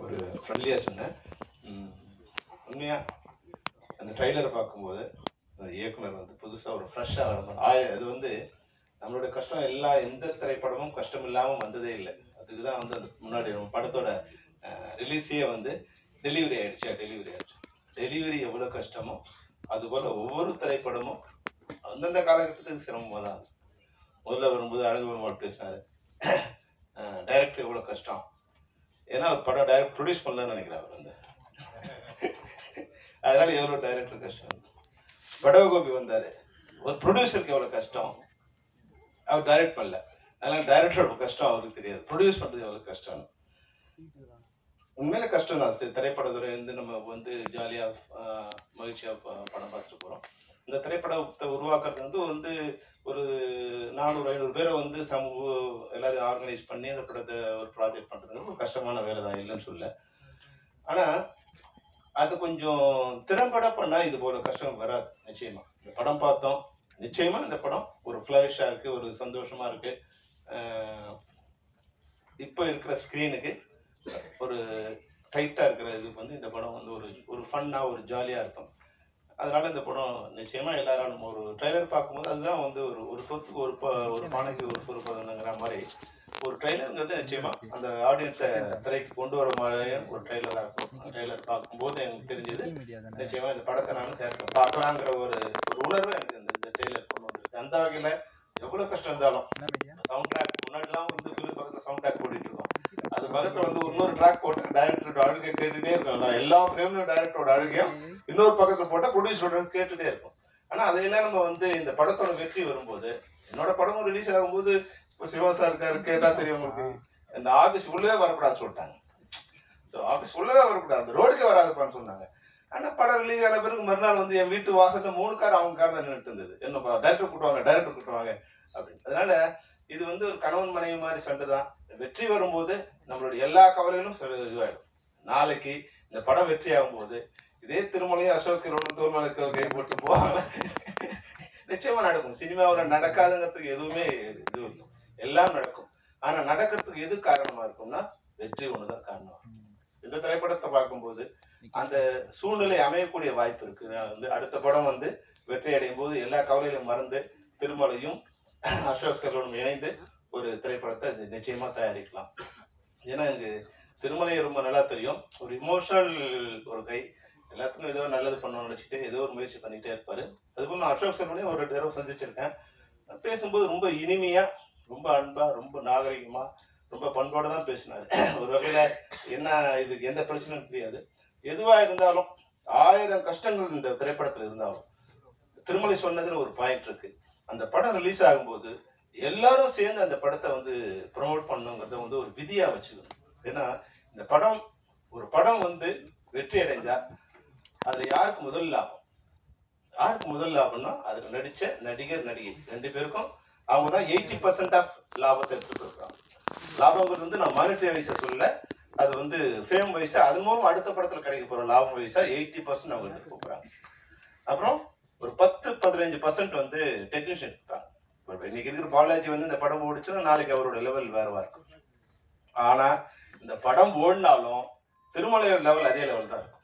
ஒரு ஃப்ரெண்ட்லியாக சொன்னேன். உண்மையாக அந்த ட்ரைலரை பார்க்கும்போது அந்த இயக்குனர் வந்து புதுசாக ஒரு ஃப்ரெஷ்ஷாக வர அது வந்து நம்மளோட கஷ்டம் எந்த திரைப்படமும் கஷ்டம் இல்லாமல் வந்ததே இல்லை. அதுக்கு தான் வந்து அந்த முன்னாடி நம்ம படத்தோட ரிலீஸே வந்து டெலிவரி ஆயிடுச்சு. டெலிவரி எவ்வளோ கஷ்டமோ அதுபோல் ஒவ்வொரு திரைப்படமும் அந்தந்த காலகட்டத்துக்கு சிரமமாக தான். முதல்ல வரும்போது அழகு பெருமாள் பேசினார், டைரக்டர் எவ்வளோ கஷ்டம், ஏன்னா அவர் படம் டைரக்ட் ப்ரொடியூஸ் பண்ணலன்னு நினைக்கிறேன் அவர் வந்து. அதனால எவ்வளோ டைரக்டர் கஷ்டம். படகோபி வந்தார், ஒரு ப்ரொடியூசருக்கு எவ்வளோ கஷ்டம், அவர் டைரக்ட் பண்ணல. அதனால டைரக்டரோட கஷ்டம் அவருக்கு தெரியாது, ப்ரொடியூஸ் பண்ணுறது எவ்வளோ கஷ்டம். உண்மையில கஷ்டம் தான். திரைப்படத்துறை வந்து நம்ம வந்து ஜாலியாக மகிழ்ச்சியாக படம் பார்த்துட்டு போகிறோம். இந்த திரைப்படத்தை உருவாக்குறது வந்து ஒரு 400-500 பேரை வந்து எல்லாரும் ஆர்கனைஸ் பண்ணி அந்த படத்தை ஒரு ப்ராஜெக்ட் பண்ணுறதுக்கு ஒரு கஷ்டமான வேலை தான், இல்லைன்னு சொல்ல. ஆனால் அது கொஞ்சம் திறம்பட பண்ணால் இது போல கஷ்டம் வராது. நிச்சயமா இந்த படம் பார்த்தோம், நிச்சயமா இந்த படம் ஒரு ஃப்ளரிஷாக இருக்குது, ஒரு சந்தோஷமாக இருக்குது. இப்போ இருக்கிற ஸ்க்ரீனுக்கு ஒரு டைட்டாக இருக்கிற இதுக்கு வந்து இந்த படம் வந்து ஒரு ஃபன்னாக ஒரு ஜாலியாக இருக்கும். அதனால இந்த படம் நிச்சயமா எல்லாராலும் ஒரு ட்ரெய்லர் பார்க்கும்போது அதுதான் வந்து ஒரு சொத்துக்கு ஒரு பானைக்கு ஒரு சொல் பதங்கிற மாதிரி ஒரு ட்ரெய்லருங்கிறது நிச்சயமா அந்த ஆடியன்ஸை திரைக்கு கொண்டு வர மாதிரியே ஒரு ட்ரெய்லராக இருக்கும். ட்ரெய்லர் பார்க்கும்போது எனக்கு தெரிஞ்சது நிச்சயமா இந்த படத்தை நானும் தேட்டர் பார்க்கலாங்கிற ஒரு உணர்வு எனக்கு இந்த ட்ரெய்லர் கொண்டு வந்திருக்கு. அந்த வகையில் எவ்வளோ கஷ்டம் இருந்தாலும் சவுண்ட் ட்ராக் முன்னாடிலாம் வந்து ஃபிலிம் பக்கத்தில் சவுண்ட் ட்ராக் போட்டுட்டு இருக்கோம். அது பக்கத்தில் வந்து இன்னொரு ட்ராக் போட்டு டைரக்டரோட அழுகை கேட்டுகிட்டே இருக்கும். நான் எல்லா ஃப்ரேம்லையும் டைரக்டரோட அழுகையும் இன்னொரு பக்கத்தில் போட்டால் ப்ரொடியூசரோட கேட்டுகிட்டே இருக்கும். ஆனால் அதையெல்லாம் நம்ம வந்து இந்த படத்தோட வெற்றி வரும்போது, என்னோட படமும் ரிலீஸ் ஆகும்போது இப்போ சிவா சார் இருக்காரு, கேட்டால் தெரியும் உங்களுக்கு, இந்த ஆஃபீஸ் உள்ளவே வரக்கூடாது சொல்லிட்டாங்க. ஸோ ஆஃபீஸ் உள்ளவே வரக்கூடாது, அந்த ரோடுக்கே வராதுப்பான்னு சொன்னாங்க. ஆனால் படம் ரிலீஸ் ஆன பிறகு மறுநாள் வந்து என் வீட்டு வாசலில் 3 கார் அவங்க கார் தான் நின்றுட்டு இருந்தது. என்னப்பா டைரக்டர் கூட்டுவாங்க அப்படின்னு. அதனால இது வந்து ஒரு கணவன் மனைவி மாதிரி சண்டை தான். வெற்றி வரும்போது நம்மளுடைய எல்லா கவலைகளும் இதுவாயிடும். நாளைக்கு இந்த படம் வெற்றி ஆகும்போது இதே திருமலையும் அசோக் தோல்மலுக்கு கை போட்டு போவாங்க, நிச்சயமா நடக்கும். சினிமாவில் நடக்காதுங்கிறதுக்கு எதுவுமே இது இல்லை, எல்லாம் நடக்கும். ஆனா நடக்கிறதுக்கு எது காரணமா இருக்கும்னா வெற்றி ஒண்ணுதான் காரணம். இந்த திரைப்படத்தை பார்க்கும்போது அந்த சூழ்நிலை அமையக்கூடிய வாய்ப்பு இருக்கு. வந்து அடுத்த படம் வந்து வெற்றி அடையும் போது எல்லா கவலைகளையும் மறந்து திருமலையும் அசோக் செல்வனும் இணைந்து ஒரு திரைப்படத்தை நிச்சயமா தயாரிக்கலாம். ஏன்னா எனக்கு திருமலை ரொம்ப நல்லா தெரியும். ஒரு இமோஷனல் ஒரு கை, எல்லாத்துக்கும் ஏதோ நல்லது பண்ணணும்னு நினைச்சிட்டு ஏதோ ஒரு முயற்சி பண்ணிட்டே இருப்பாரு. அதுபோல் நான் அசோக் செல்வனையும் ஒரு 2 தடவை சந்திச்சிருக்கேன். பேசும்போது ரொம்ப இனிமையா, ரொம்ப அன்பா, ரொம்ப நாகரிகமா, ரொம்ப பண்பாடு தான் பேசினாரு. ஒரு வகையில என்ன இதுக்கு எந்த பிரச்சனையும் தெரியாது. எதுவா இருந்தாலும் 1000 கஷ்டங்கள் இந்த திரைப்படத்துல இருந்தாலும் திருமலை சொன்னதுல ஒரு பாயிண்ட் இருக்கு. அந்த படம் ரிலீஸ் ஆகும்போது எல்லாரும் சேர்ந்து அந்த படத்தை வந்து ப்ரமோட் பண்ணுங்கிறத வந்து ஒரு விதியா வச்சுக்கணும். ஏன்னா இந்த ஒரு படம் வந்து வெற்றி அடைந்தா அது யாருக்கு முதல் லாபம்னா அதுல நடிச்ச நடிகர் நடிகை 2 பேருக்கும் அவங்க தான் 80% ஆஃப் லாபத்தை எடுத்துட்டு இருக்காங்க. லாபங்கிறது வந்து நான் மானிட்டரி வைஸா சொல்ல, அது வந்து ஃபேம் வைஸா, அது மூலம் அடுத்த படத்துல கிடைக்க போற லாபம் வைஸா 80% அவங்க எடுத்துட்டு போறாங்க. அப்புறம் ஒரு 10-15% வந்து டெக்னீஷியன் எடுத்துட்டாங்க. இன்னைக்கு இருக்கிற பாலாஜி வந்து இந்த படம் ஓடிச்சுன்னா நாளைக்கு அவரோட லெவல் வேறவா இருக்கும். ஆனா இந்த படம் ஓடினாலும் திருமலையோட லெவல் அதே லெவல் தான் இருக்கும்,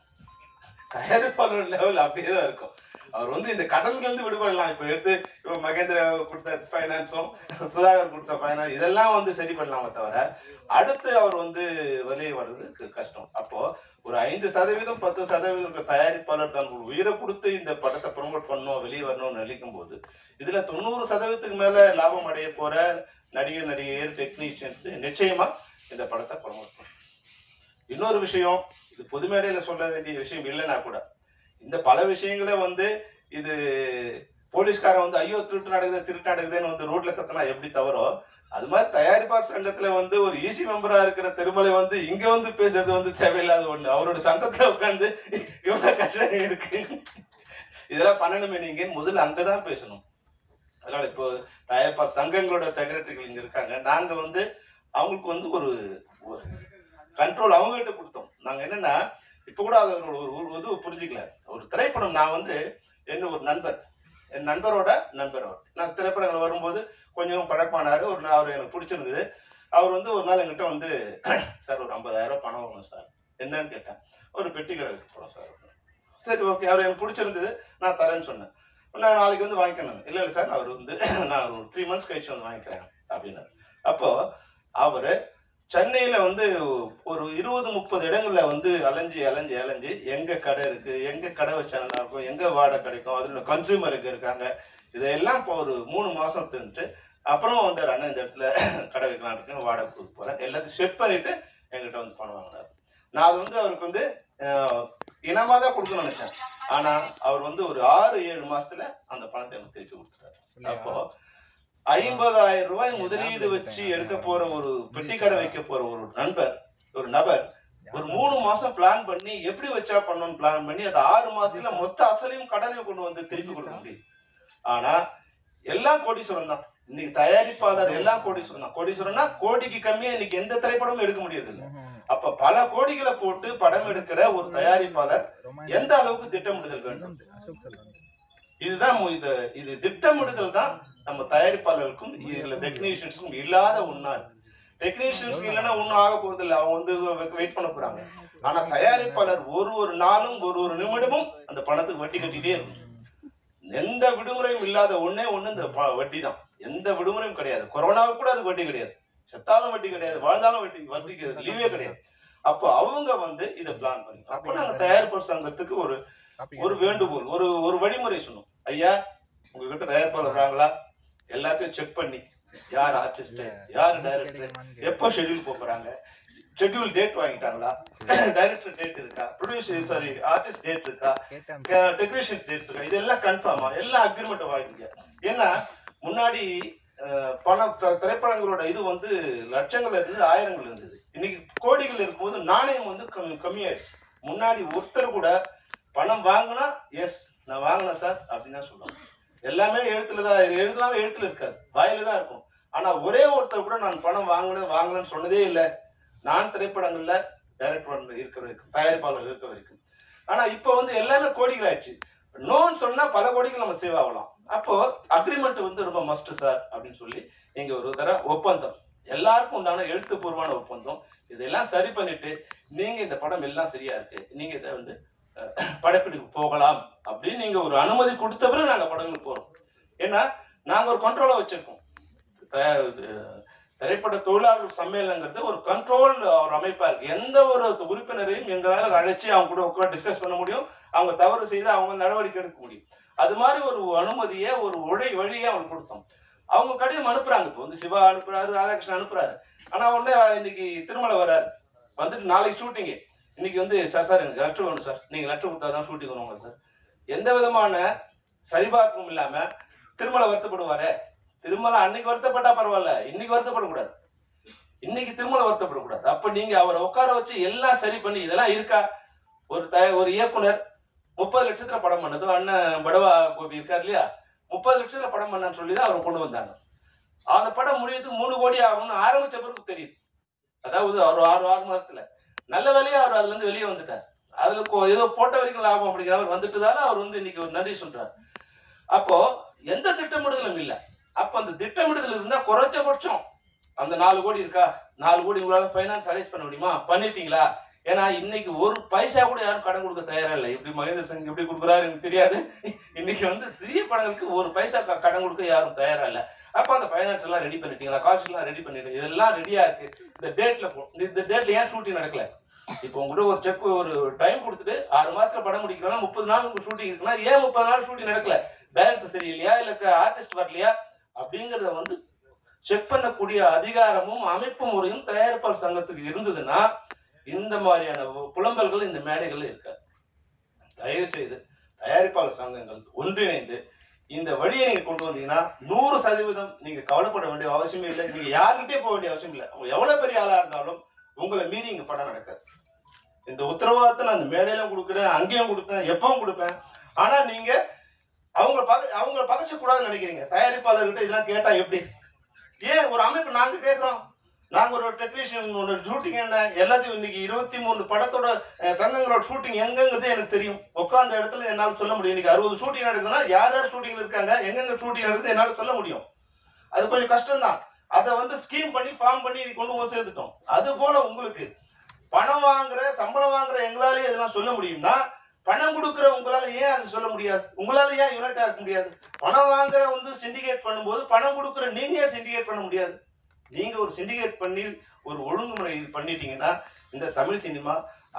தயாரிப்பாளரோட லெவல் அப்படியே தான் இருக்கும். அவர் வந்து இந்த கடன்கள் இருந்து விடுபடலாம். இப்ப மகேந்திர கொடுத்த பைனான்ஸும் சுதாகர் கொடுத்த பைனான்ஸ் இதெல்லாம் வந்து சரி பண்ணலாமே தவிர அடுத்து அவர் வந்து வெளியே வர்றதுக்கு கஷ்டம். அப்போ ஒரு 5% 10% தயாரிப்பாளர் தான் உயிரை கொடுத்து இந்த படத்தை ப்ரமோட் பண்ணணும், வெளியே வரணும்னு நினைக்கும் போது இதுல 90% மேல லாபம் அடைய போற நடிகர் டெக்னீஷியன்ஸ் நிச்சயமா இந்த படத்தை ப்ரமோட் பண்ணும். இன்னொரு விஷயம், இது பொது மேடையில சொல்ல வேண்டிய விஷயம் இல்லைன்னா கூட இந்த பல விஷயங்களே வந்து இது போலீஸ்காரன் வந்து ஐயோ திருட்டு நடக்குதுன்னு வந்து ரோட்ல கத்தனா எப்படி தவறோ, அது மாதிரி தயாரிப்பாளர் சங்கத்துல வந்து ஒரு ஈசி மெம்பரா இருக்கிற திருமலை வந்து இங்க வந்து பேசுறது வந்து தேவையில்லாத ஒண்ணு. அவரோட சங்கத்துல உட்காந்து இவ்வளவு கஷ்டம் இருக்கு, இதெல்லாம் பண்ணணுமே நீங்க முதல்ல அங்கதான் பேசணும். அதனால இப்போ தயாரிப்பாளர் சங்கங்களோட செக்ரட்டரிகள் இங்க இருக்காங்க. நாங்க வந்து அவங்களுக்கு வந்து ஒரு கண்ட்ரோல் அவங்ககிட்ட கொடுத்தோம். நாங்க என்னன்னா இப்ப கூட அதை ஒரு புரிஞ்சுக்கல. ஒரு திரைப்படம் நான் வந்து என் நண்பரோட நண்பர் நான் திரைப்படங்கள் வரும்போது கொஞ்சம் பழக்கமானாரு. அவர் எனக்கு பிடிச்சிருந்தது. அவர் வந்து ஒரு நாள் என்கிட்ட வந்து சார் ஒரு 50,000 பணம் வாங்கணும் சார், என்னன்னு கேட்டேன். ஒரு பெட்டி கடை வைக்க போறோம் சார். சரி ஓகே, அவர் எனக்கு பிடிச்சிருந்தது, நான் தரேன்னு சொன்னேன். நான் நாளைக்கு வந்து வாங்கிக்கணும். இல்லை இல்லை சார், அவர் வந்து நான் ஒரு 3 months கழிச்சு வந்து வாங்கிக்கிறேன் அப்படின்னாரு. அப்போ அவரு சென்னையில வந்து ஒரு 20-30 இடங்கள்ல வந்து அலைஞ்சு எங்க கடை இருக்கு, எங்க கடை வச்சா நல்லா இருக்கும், எங்க வாடகை கிடைக்கும், அதுல கன்சியூமர் எங்க இருக்காங்க, இதெல்லாம் இப்போ ஒரு 3 மாசம் தெரிஞ்சுட்டு அப்புறமா வந்து அண்ணன் இந்த இடத்துல கடை வைக்கலாம் இருக்கு, வாடகை கொடுக்க போறேன், எல்லாத்தையும் செட் பண்ணிட்டு எங்கிட்ட வந்து பணம் வாங்கினார். நான் அது வந்து அவருக்கு வந்து இனமா தான் கொடுக்கணும்னு நினைச்சேன். ஆனா அவர் வந்து ஒரு 6-7 மாசத்துல அந்த பணத்தை எனக்கு திருப்பி கொடுத்துட்டாரு. அப்போ 50,000 ரூபாய் முதலீடு வச்சு எடுக்க போற ஒரு பெட்டி கடை வைக்க போற ஒரு நபர் ஒரு 3 மாசம் பிளான் பண்ணி எப்படி வச்சா பண்ணணும்னு பிளான் பண்ணி அது 6 மாசத்துல மொத்த அசலையும் கடனை கொண்டு வந்து திருப்பி கொடுக்க முடியும். ஆனா எல்லாம் கோடீஸ்வரன் தான். இன்னைக்கு தயாரிப்பாளர் எல்லாம் கோடீஸ்வரன் தான். கோடீஸ்வரன்னா கோடிக்கு கம்மியா இன்னைக்கு எந்த திரைப்படமும் எடுக்க முடியாது இல்லை. அப்ப பல கோடிகளை போட்டு படம் எடுக்கிற ஒரு தயாரிப்பாளர் எந்த அளவுக்கு திட்டமிடுதல் வேண்டும்? இதுதான் இது திட்டமிடுதல் தான் நம்ம தயாரிப்பாளருக்கும் இதுல டெக்னீஷியன்ஸுக்கும் இல்லாத ஒண்ணா. டெக்னீஷியன்ஸ்க்கு இல்லைன்னா ஒன்னும் ஆக போறது இல்லை, அவங்க வந்து வெயிட் பண்ண போறாங்க. ஆனா தயாரிப்பாளர் ஒரு நாளும் ஒரு நிமிடமும் அந்த பணத்துக்கு வட்டி கட்டிட்டே இருக்கும். எந்த விடுமுறையும் இல்லாத ஒண்ணே ஒண்ணு இந்த வட்டி தான். எந்த விடுமுறையும் கிடையாது. கொரோனாவுக்கு கூட அது வட்டி கிடையாது, செத்தாலும் வட்டி கிடையாது, வாழ்ந்தாலும் வட்டிக்கு லீவே கிடையாது. அப்போ அவங்க வந்து இதை பிளான் பண்ணி அப்போ நாங்க தயாரிப்பாளர் சங்கத்துக்கு ஒரு வேண்டுகோள், ஒரு வழிமுறை சொன்னோம். ஐயா, உங்ககிட்ட தயாரிப்பாளர் வராங்களா, எல்லாத்தையும் செக் பண்ணி யார் ஆர்டிஸ்ட், யார் டைரக்டர், எப்போ ஷெட்யூல் போறாங்க, ஷெட்யூல் டேட் வாங்கிட்டாங்களா, டைரக்டர் டேட் இருக்கா, ப்ரொடியூசர் ஆர்டிஸ்ட் டேட் இருக்கா, டெக்னீஷியன் டேட்ஸ் இருக்கா, இதெல்லாம் கன்ஃபார்மா எல்லா அக்ரிமெண்ட்டும் வாங்கிங்க. ஏன்னா முன்னாடி திரைப்படங்களோட இது வந்து லட்சங்கள் இருந்தது, ஆயிரங்கள் இருந்தது. இன்னைக்கு கோடிகள் இருக்கும்போது நாணயம் வந்து கம்மியாயிடுச்சு. முன்னாடி ஒருத்தர் கூட பணம் வாங்கினா எஸ் நான் வாங்கினேன் சார் அப்படின்னு தான் சொல்லுவாங்க. எல்லாமே எழுதலாமே எழுத்துல இருக்காது, வாயில தான் இருக்கும். ஆனா ஒரே ஒருத்தர் கூட நான் பணம் வாங்கினேன்னு சொன்னதே இல்லை. நான் திரைப்படங்கள்ல டைரக்டர் இருக்கிற வரைக்கும், தயாரிப்பாளர் இருக்க வரைக்கும். ஆனா இப்ப வந்து எல்லாமே கோடிகள் ஆயிடுச்சு. நோன்னு சொன்னா பல கோடிகள் நம்ம சேவ் ஆகலாம். அப்போ அக்ரிமெண்ட் வந்து ரொம்ப மஸ்ட் சார் அப்படின்னு சொல்லி நீங்க ஒரு ஒப்பந்தம், எல்லாருக்கும் உண்டான எழுத்துப்பூர்வமான ஒப்பந்தம், இதெல்லாம் சரி பண்ணிட்டு நீங்க இந்த படம் எல்லாம் சரியா இருக்கு, நீங்க இதை வந்து படப்பிடிப்பு போகலாம் அப்படின்னு நீங்க ஒரு அனுமதி கொடுத்த பிறகு நாங்க படங்களுக்கு போறோம். ஏன்னா நாங்க ஒரு கண்ட்ரோலா வச்சிருக்கோம். திரைப்பட தொழிலாளர்கள் சம்மேளனங்கிறது ஒரு கண்ட்ரோல் ஒரு அமைப்பா இருக்கு. எந்த ஒரு உறுப்பினரையும் எங்களால அழைச்சி அவங்க கூட உட்காந்து டிஸ்கஸ் பண்ண முடியும், அவங்க தவறு செய்து அவங்க நடவடிக்கை எடுக்க முடியும். அது மாதிரி ஒரு அனுமதியை ஒரு வழியை அவங்க கொடுத்தோம். அவங்க கடிதம் அனுப்புறாங்க. இப்போ வந்து சிவா அனுப்புறாரு, ராதாகிருஷ்ணன் அனுப்புறாரு. ஆனா உடனே இன்னைக்கு திருமலை வராரு, வந்துட்டு நாளைக்கு ஷூட்டிங்கு, இன்னைக்கு வந்து சார் எனக்கு லெட்டர் வேணும் சார், நீங்க லெட்டர் கொடுத்தாதான் ஷூட்டிங் வருவாங்க சார். எந்த விதமான சரிபார்ப்பும் இல்லாம திருமலை வருத்தப்படுவாரு. திருமலை அன்னைக்கு வருத்தப்பட்டா பரவாயில்ல, இன்னைக்கு வருத்தப்படக்கூடாது. இன்னைக்கு திருமலை வருத்தப்படக்கூடாது. அப்ப நீங்க அவரை உட்கார வச்சு எல்லாம் சரி பண்ணி இதெல்லாம் இருக்கா. ஒரு இயக்குனர் 30 லட்சத்துல படம் பண்ணது அண்ணன் படவா கோபி இருக்காரு இல்லையா, 30 லட்சத்துல படம் பண்ணான்னு சொல்லிதான் அவரை கொண்டு வந்தாங்க. அந்த படம் முடியறதுக்கு 3 கோடி ஆகும்னு ஆரம்பிச்ச பிறகு தெரியுது. அதாவது அவர் 6 மாசத்துல நல்ல வேலையா அவர் அதுல இருந்து வெளியே வந்துட்டார். அதுல ஏதோ போட்ட வரைக்கும் லாபம் அப்படிங்கிற அவர் வந்துட்டுதானே அவர் வந்து இன்னைக்கு ஒரு நன்றி சொல்றாரு. அப்போ எந்த திட்டமிடுதலும் இல்லை. அப்ப அந்த திட்டமிடுதல் இருந்தா குறைஞ்சபட்சம் அந்த 4 கோடி இருக்கா, 4 கோடி உங்களால பைனான்ஸ் அரேஞ்ச் பண்ண முடியுமா, பண்ணிட்டீங்களா? ஏன்னா இன்னைக்கு ஒரு பைசா கூட யாரும் கடன் கொடுக்க தயாரா இல்லை. இப்படி மகேந்திர சிங் எப்படி கொடுக்குறாரு எனக்கு தெரியாது. இன்னைக்கு வந்து சிறிய படங்களுக்கு ஒரு பைசா கடன் கொடுக்க யாரும் தயாரா இல்லை. அப்ப அந்த பைனான்ஸ் எல்லாம் ரெடி பண்ணிட்டீங்களா, காஸ்ட் எல்லாம் ரெடி பண்ணிட்டு இதெல்லாம் ரெடியா இருக்கு. இந்த டேட்ல ஏன் ஷூட்டிங் நடக்கல? இப்போ உங்ககிட்ட ஒரு செக் ஒரு டைம் கொடுத்துட்டு 6 மாசத்துல படம் முடிக்கிறோம்னா 30 நாள் உங்களுக்கு ஷூட்டிங் இருக்குன்னா ஏன் 30 நாள் ஷூட்டிங் நடக்கல? டைரக்டர் சரியில்லையா, இல்ல ஆர்டிஸ்ட் வரலையா அப்படிங்கறத வந்து செக் பண்ணக்கூடிய அதிகாரமும் அமைப்பு முறையும் தயாரிப்பாளர் சங்கத்துக்கு இருந்ததுன்னா இந்த மாதிரியான புலம்பல்கள் இந்த மேடைகள் இருக்காது. தயவு செய்து தயாரிப்பாளர் சங்கங்கள் ஒன்றிணைந்து இந்த வழியை நீங்க கொண்டு வந்தீங்கன்னா 100% நீங்க கவலைப்பட வேண்டிய அவசியமே இல்லை. நீங்க யாருக்கிட்டே போக வேண்டிய அவசியம் இல்லை. அவங்க எவ்வளவு பெரிய ஆளா இருந்தாலும் உங்களை மீறி இங்க படம் நடக்காது. இந்த உத்தரவாதத்தை நான் இந்த மேடையிலும் கொடுக்குறேன், அங்கேயும் கொடுப்பேன், எப்பவும் கொடுப்பேன். ஆனா நீங்க அவங்கள பகைச்ச கூடாதுன்னு நினைக்கிறீங்க. தயாரிப்பாளர்கிட்ட இதெல்லாம் கேட்டா எப்படி? ஏன் ஒரு அமைப்பு நாங்க கேட்கிறோம். நாங்க ஒரு டெக்னீஷியன் ஷூட்டிங் என்ன எல்லாத்தையும் இன்னைக்கு 23 படத்தோட தங்கங்களோட ஷூட்டிங் எங்கங்கிறது எனக்கு தெரியும். உட்கார்ந்த இடத்துல என்னால சொல்ல முடியும். இன்னைக்கு 60 ஷூட்டிங் நடக்குதுன்னா யார் ஷூட்டிங்ல இருக்காங்க, எங்கெங்க ஷூட்டிங் நடக்குது என்னால சொல்ல முடியும். அது கொஞ்சம் கஷ்டம் தான். அதை வந்து ஸ்கீம் பண்ணி ஃபார்ம் பண்ணி கொண்டு போய் சேர்த்துட்டோம். அது போல உங்களுக்கு பணம் வாங்குற சம்பளம் வாங்குற எங்களாலே இதெல்லாம் சொல்ல முடியும்னா பணம் கொடுக்குற உங்களால ஏன் அது சொல்ல முடியாது? உங்களால ஏன் யுனைட் ஆக முடியாது? பணம் வாங்குற வந்து சிண்டிகேட் பண்ணும்போது பணம் கொடுக்குற நீங்க ஏன் சிண்டிகேட் பண்ண முடியாது? நீங்க ஒரு சிண்டிகேட் பண்ணி ஒரு ஒழுங்குமுறை இது பண்ணிட்டீங்கன்னா இந்த தமிழ் சினிமா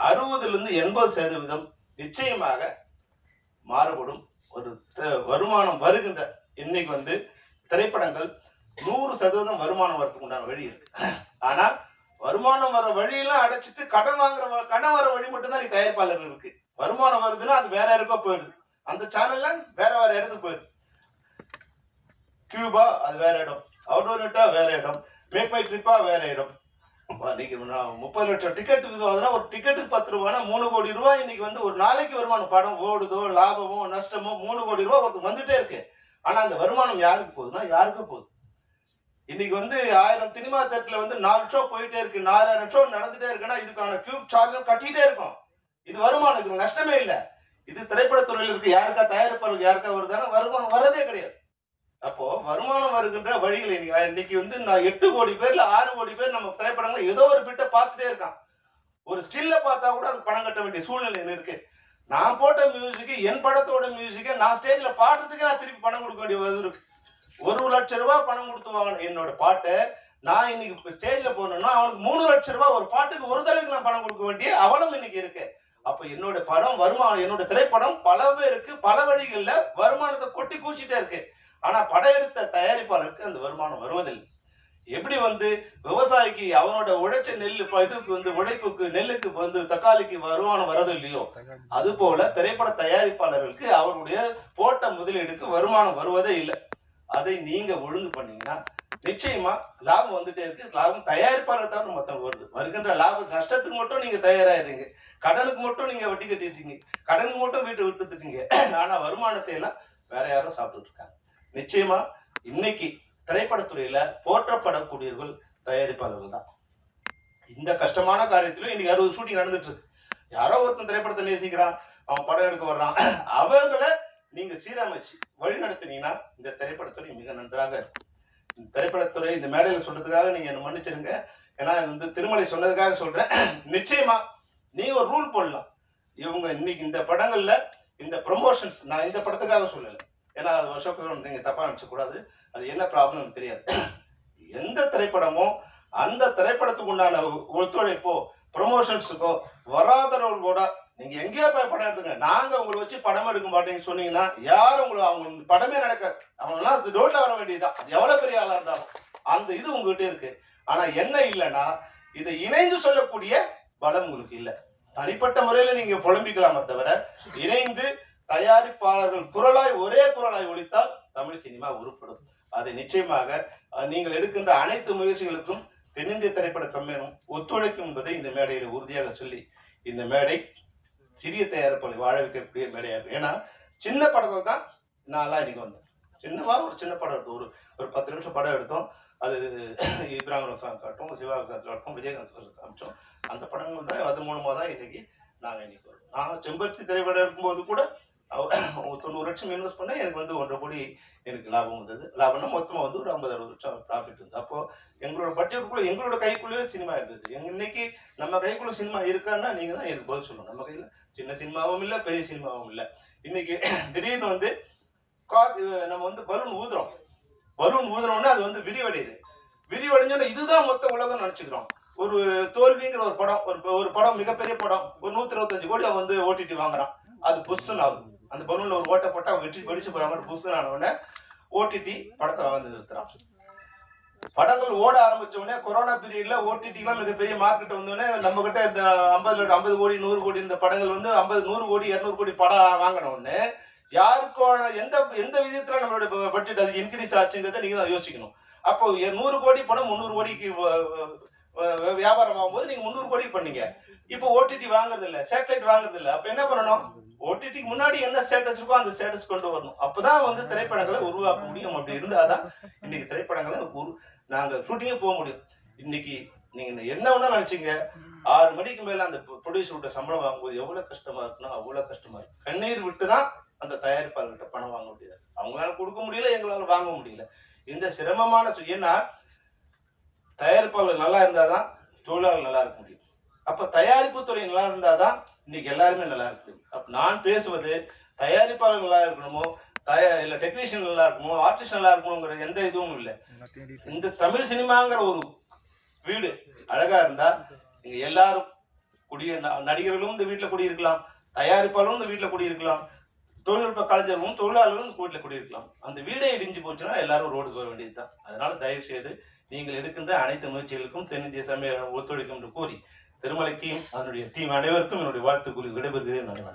60% நிச்சயமாக மாறுபடும். ஒரு வருமானம் வருகின்ற இன்னைக்கு வந்து திரைப்படங்கள் 100% வருமானம் வரதுக்கு உண்டான வழி இருக்கு. ஆனா வருமானம் வர வழியெல்லாம் அடைச்சிட்டு கடன் வர வழி மட்டும் தான் தயாரிப்பாளர்கள் இருக்கு. வருமானம் வருதுன்னா அது வேற யாருக்கோ போயிடுது. அந்த சேனல்ல வேற இடத்துக்கு போயிடுது. கியூபா அது வேற இடம், அவுடோனட்டா வேற இடம், மேக் மை ட்ரிப்பா வேற இடம். இன்னைக்கு 30 லட்சம் டிக்கெட் விதுவாதுன்னா ஒரு டிக்கெட்டுக்கு 10 ரூபாய்னா 3 கோடி ரூபாய் இன்னைக்கு வந்து ஒரு நாளைக்கு வருமானம். படம் ஓடுதோ லாபமோ நஷ்டமோ 3 கோடி ரூபாய் ஒருத்தர் வந்துட்டே இருக்கு. ஆனா அந்த வருமானம் யாருக்கு போகுதுன்னா யாருக்கு போகுது? இன்னைக்கு வந்து 1000 சினிமா தேட்டர்ல வந்து 4 ஷோ போயிட்டே இருக்கு, 4000 ஷோ நடந்துட்டே இருக்குன்னா இதுக்கான கியூப் சார்ஜ் கட்டிட்டே இருக்கும். இது வருமானம், இது நஷ்டமே இல்லை. இது திரைப்படத்துறையில் இருக்கு. யாருக்கா தயாரிப்பாளருக்கு யாருக்கா வருதானா வருமானம் வரதே கிடையாது. அப்போ வருமானம் வருகின்ற வழிகள் இன்னைக்கு வந்து நான் 8 கோடி பேர்ல 6 கோடி பேர் நம்ம திரைப்படங்களை ஏதோ ஒரு பிட்ட பார்த்துட்டே இருக்கான். ஒரு ஸ்டில்ல பார்த்தா கூட அது பணம் கட்ட வேண்டிய சூழ்நிலை இருக்கு. நான் போட்ட மியூசிக்கு, என் படத்தோட மியூசிக்கை நான் ஸ்டேஜ்ல பாடுறதுக்கு நான் திருப்பி பணம் கொடுக்க வேண்டிய இருக்கு. 1 லட்சம் ரூபாய் பணம் கொடுத்து வாங்க என்னோட பாட்டை நான் இன்னைக்கு ஸ்டேஜ்ல போனோம்னா அவனுக்கு 3 லட்சம் ரூபாய் ஒரு பாட்டுக்கு ஒரு தடவைக்கு நான் பணம் கொடுக்க வேண்டிய அவலம் இன்னைக்கு இருக்கு. அப்ப என்னோட படம் வருமானம், என்னோட திரைப்படம் பல பேருக்கு பல வழிகள்ல வருமானத்தை கொட்டி கூச்சிட்டே இருக்கு. ஆனா படம் எடுத்த தயாரிப்பாளருக்கு அந்த வருமானம் வருவதில்லை. எப்படி வந்து விவசாயிக்கு அவனோட உழைச்ச நெல் இதுக்கு வந்து உழைப்புக்கு நெல்லுக்கு வந்து தக்காளிக்கு வருமானம் வரது இல்லையோ, அது போல திரைப்பட தயாரிப்பாளர்களுக்கு அவருடைய போட்ட முதலீடுக்கு வருமானம் வருவதே இல்லை. அதை நீங்க ஒழுங்கு பண்ணீங்கன்னா நிச்சயமா லாபம் வந்துட்டே இருக்கு. லாபம் தயாரிப்பாளர் தான் மொத்தம் வருது. வருகின்ற லாப நஷ்டத்துக்கு மட்டும் நீங்க தயாராயிருங்க. கடனுக்கு மட்டும் நீங்க வட்டி கட்டிட்டீங்க, கடனுக்கு மட்டும் வீட்டை விட்டுட்டீங்க. ஆனா வருமானத்தை எல்லாம் வேற யாரும் சாப்பிட்டு இருக்காங்க. நிச்சயமா இன்னைக்கு திரைப்படத்துறையில போற்றப்படக்கூடியவர்கள் தயாரிப்பாளர்கள் தான். இந்த கஷ்டமான காரியத்திலும் இன்னைக்கு 60 ஷூட்டிங் நடந்துட்டு இருக்கு. யாரோ ஒருத்தன் திரைப்படத்தை நேசிக்கிறான், அவன் படம் எடுக்க வர்றான், அவங்களை நீங்க சீரமைச்சு வழி நடத்தினீங்கன்னா இந்த திரைப்படத்துறை மிக நன்றாக இருக்கும். திரைப்படத்துறை இந்த மேடையில சொல்றதுக்காக நீங்க என்ன மன்னிச்சிருங்க. ஏன்னா இது வந்து திருமலை சொன்னதுக்காக சொல்றேன். நிச்சயமா நீ ஒரு ரூல் போடலாம். இவங்க இன்னைக்கு இந்த படங்கள்ல இந்த ப்ரொமோஷன்ஸ், நான் இந்த படத்துக்காக சொல்லலை, ஏன்னா அது வருஷத்துக்கு நீங்க தப்பா நினைச்ச கூடாது. அது என்ன ப்ராப்ளம் எனக்கு தெரியாது. எந்த திரைப்படமோ அந்த திரைப்படத்துக்கு உண்டான ஒத்துழைப்போ ப்ரொமோஷன்ஸுக்கோ வராதவர்களோட நீங்க எங்கேயோ போய் படம் எடுத்துங்க, நாங்க உங்களை வச்சு படம் எடுக்க மாட்டேன்னு சொன்னீங்கன்னா யாரும் உங்களை அவங்க படமே நடக்காது. அவங்கெல்லாம் ரோட்ல வர வேண்டியதுதான். அது எவ்வளவு பெரிய ஆளா இருந்தாலும் அந்த இது உங்ககிட்ட இருக்கு. ஆனா என்ன இல்லைன்னா இதை இணைந்து சொல்லக்கூடிய பலம் உங்களுக்கு இல்லை. தனிப்பட்ட முறையில நீங்க புலம்பிக்கலாமே தவிர இணைந்து தயாரிப்பாளர்கள் குரலாய் ஒரே குரலாய் ஒழித்தால் தமிழ் சினிமா உருப்படும். அதை நிச்சயமாக நீங்கள் எடுக்கின்ற அனைத்து முயற்சிகளுக்கும் தென்னிந்திய திரைப்பட சம்மேளனம் ஒத்துழைக்கும் என்பதை இந்த மேடையில் உறுதியாக சொல்லி, இந்த மேடை சிறிய தயாரிப்பாளை வாழ வைக்கக்கூடிய மேடையா இருக்கும். ஏன்னா சின்ன படத்துல தான் நான்லாம் இன்னைக்கு வந்தேன். ஒரு சின்ன படம் எடுத்தோம், ஒரு 10 நிமிஷம் படம் எடுத்தோம். அது இப்ராஹிம் சார் காட்டும், சிவா சார் காட்டும், விஜயகாந்த் சார் காமிச்சோம். அந்த படங்கள் தான் அது மூலமா தான் இன்னைக்கு நாங்கள் இன்னைக்கு வரோம். நான் செம்பருத்தி திரைப்படம் இருக்கும்போது கூட 90 லட்சம் இன்வெஸ்ட் பண்ண எனக்கு வந்து 1.5 கோடி எனக்கு லாபம் வந்தது. லாபம்னா மொத்தமாக வந்து ஒரு 50-60 லட்சம் ப்ராஃபிட் இருந்தது. அப்போ எங்களோட பட்ஜெட்டுக்குள்ள எங்களோட கைக்குள்ளேயே சினிமா இருந்தது. இன்னைக்கு நம்ம கைக்குள்ள சினிமா இருக்கான்னா நீங்க தான் எனக்கு பதில் சொல்லணும். நம்ம கையில சின்ன சினிமாவும் இல்லை, பெரிய சினிமாவும் இல்லை. இன்னைக்கு திடீர்னு வந்து நம்ம வந்து பலூன் ஊதுறோம்னா அது வந்து விரிவடையுது. விரிவடைஞ்சோன்னா இதுதான் மொத்த உலகம் நினைச்சுக்கிறோம். ஒரு தோல்விங்கிற ஒரு படம் மிகப்பெரிய படம் ஒரு 125 கோடி அவன் வந்து ஓடிடி வாங்குறான். அது புஷ்ன்னு ஆகுது. அந்த பலூன்ல ஒரு ஓட்டை போட்டா வெற்றி வெடிச்சு போறாங்க. புஷ்ன்னு ஆன உடனே ஓடிடி படத்தை வந்து நிறுத்துறான். படங்கள் ஓட ஆரம்பிச்ச உடனே கொரோனா பீரியட்ல ஓடிடி எல்லாம் மிகப்பெரிய மார்க்கெட் வந்தோடனே நம்ம கிட்ட இந்த 50 கோடி 100 கோடி இந்த படங்கள் வந்து 100 கோடி 200 கோடி படம் வாங்கின உடனே யாருக்கான எந்த விதத்துல நம்மளோட பட்ஜெட் அது இன்க்ரீஸ் ஆச்சுங்கிறத நீங்க தான் யோசிக்கணும். அப்போ 100 கோடி படம் 300 கோடிக்கு வியாபாரம் ஆகும்போது நீங்க 300 கோடிக்கு பண்ணீங்க. இப்போ ஓடிடி வாங்குறது இல்ல, சேட்டலைட் வாங்குறது இல்ல. அப்ப என்ன பண்ணணும்? ஓடிடிக்கு முன்னாடி என்ன ஸ்டேட்டஸ் இருக்கோ அந்த ஸ்டேட்டஸ் கொண்டு வரணும். அப்பதான் வந்து திரைப்படங்களை உருவாக்க முடியும். அப்படி இருந்தாதான் இன்னைக்கு திரைப்படங்களை நாங்க ஷூட்டிங்கே போக முடியும். இன்னைக்கு நீங்க என்ன வேணா நினைச்சீங்க, 6 மணிக்கு மேல அந்த ப்ரொடியூசர்கிட்ட சம்பளம் வாங்கும்போது எவ்வளவு கஷ்டமா இருக்குன்னா அவ்வளவு கஷ்டமா இருக்கு. கண்ணீர் விட்டுதான் அந்த தயாரிப்பாளர்கிட்ட பணம் வாங்க முடியாது. அவங்களால கொடுக்க முடியல, எங்களால வாங்க முடியல. இந்த சிரமமான ஏன்னா தயாரிப்பாளர் நல்லா இருந்தாதான் தொழிலாளர் நல்லா இருக்க முடியும். அப்ப தயாரிப்பு துறை நல்லா இருந்தாதான் இன்னைக்கு எல்லாருமே நல்லா இருக்கு. அப்ப நான் பேசுவது தயாரிப்பாளர் நல்லா இருக்கணுமோ, இல்ல டெக்னீஷியன் நல்லா இருக்கணுமோ, ஆர்டிஸ்ட் நல்லா இருக்கணுங்கிற எந்த இதுவும் இல்லை. இந்த தமிழ் சினிமாங்கிற ஒரு வீடு அழகா இருந்தா இங்க எல்லாரும் நடிகர்களும் இந்த வீட்டுல குடியிருக்கலாம், தயாரிப்பாளரும் இந்த வீட்டுல குடியிருக்கலாம், தொழில்நுட்ப கலைஞர்களும் தொழிலாளர்களும் இந்த வீட்டுல குடியிருக்கலாம். அந்த வீடே இடிஞ்சு போச்சுன்னா எல்லாரும் ரோடுக்கு வர வேண்டியதுதான். அதனால தயவு செய்து நீங்கள் எடுக்கின்ற அனைத்து முயற்சிகளுக்கும் தென்னிந்திய சமயம் ஒத்துழைக்கும் என்று கூறி திருமலைக்கும் அதனுடைய டீம் அனைவருக்கும் என்னுடைய வாழ்த்து கூறி விடைபெறுகிறேன். நன்றி.